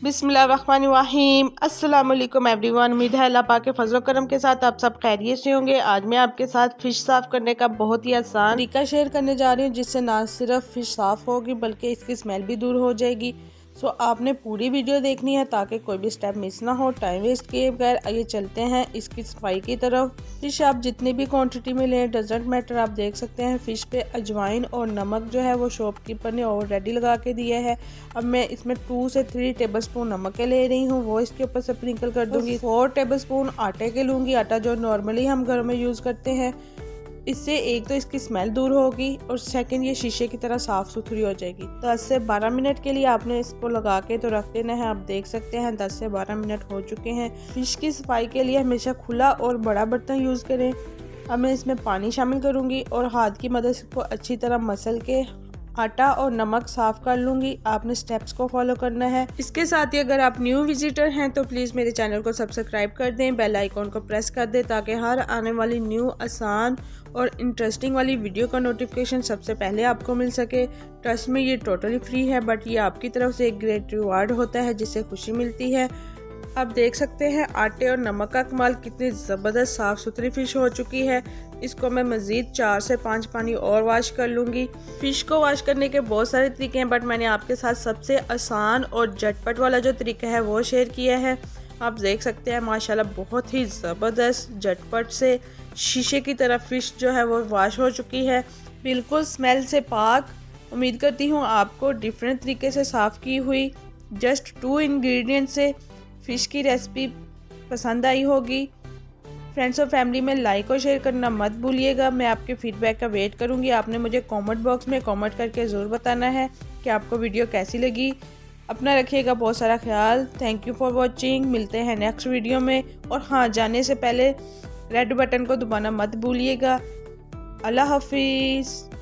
बिस्मिल्लाहिर्रहमानिर्रहीम। अस्सलाम वालेकुम एवरीवन। उम्मीद है अल्लाह पाक के फजल करम के साथ आप सब खैरियत से होंगे। आज मैं आपके साथ फ़िश साफ़ करने का बहुत ही आसान तरीका शेयर करने जा रही हूँ, जिससे ना सिर्फ फ़िश साफ़ होगी बल्कि इसकी स्मेल भी दूर हो जाएगी। सो आपने पूरी वीडियो देखनी है ताकि कोई भी स्टेप मिस ना हो। टाइम वेस्ट किए बगैर आइए चलते हैं इसकी सफाई की तरफ। फ़िश आप जितनी भी क्वांटिटी में लें डजेंट मैटर। आप देख सकते हैं फ़िश पे अजवाइन और नमक जो है वो शॉपकीपर ने ऑलरेडी लगा के दिया है। अब मैं इसमें 2 से 3 टेबलस्पून नमक के ले रही हूँ, वो इसके ऊपर से स्प्रिंकल कर दूंगी। 4 टेबलस्पून आटे के लूँगी, आटा जो नॉर्मली हम घर में यूज़ करते हैं। इससे एक तो इसकी स्मेल दूर होगी और सेकंड ये शीशे की तरह साफ़ सुथरी हो जाएगी। 10 से 12 मिनट के लिए आपने इसको लगा के तो रख देना है। आप देख सकते हैं 10 से 12 मिनट हो चुके हैं। फ़िश की सफाई के लिए हमेशा खुला और बड़ा बर्तन यूज़ करें। अब मैं इसमें पानी शामिल करूँगी और हाथ की मदद से इसको अच्छी तरह मसल के आटा और नमक साफ़ कर लूँगी। आपने स्टेप्स को फॉलो करना है। इसके साथ ही अगर आप न्यू विजिटर हैं तो प्लीज़ मेरे चैनल को सब्सक्राइब कर दें, बेल आइकॉन को प्रेस कर दें ताकि हर आने वाली न्यू आसान और इंटरेस्टिंग वाली वीडियो का नोटिफिकेशन सबसे पहले आपको मिल सके। ट्रस्ट में ये टोटली फ्री है, बट ये आपकी तरफ से एक ग्रेट रिवार्ड होता है जिससे खुशी मिलती है। आप देख सकते हैं आटे और नमक का कमाल, कितनी ज़बरदस्त साफ़ सुथरी फ़िश हो चुकी है। इसको मैं मज़ीद 4 से 5 पानी और वॉश कर लूँगी। फ़िश को वॉश करने के बहुत सारे तरीके हैं, बट मैंने आपके साथ सबसे आसान और झटपट वाला जो तरीका है वो शेयर किया है। आप देख सकते हैं माशाल्लाह बहुत ही ज़बरदस्त झटपट से शीशे की तरह फ़िश जो है वो वॉश हो चुकी है, बिल्कुल स्मेल से पाक। उम्मीद करती हूँ आपको डिफरेंट तरीके से साफ़ की हुई जस्ट 2 इंग्रेडिएंट से फ़िश की रेसिपी पसंद आई होगी। फ्रेंड्स और फैमिली में लाइक और शेयर करना मत भूलिएगा। मैं आपके फीडबैक का वेट करूंगी। आपने मुझे कमेंट बॉक्स में कमेंट करके ज़रूर बताना है कि आपको वीडियो कैसी लगी। अपना रखिएगा बहुत सारा ख्याल। Thank you for watching. मिलते हैं नेक्स्ट वीडियो में। और हाँ, जाने से पहले रेड बटन को दबाना मत भूलिएगा। अल्लाह हाफिज़।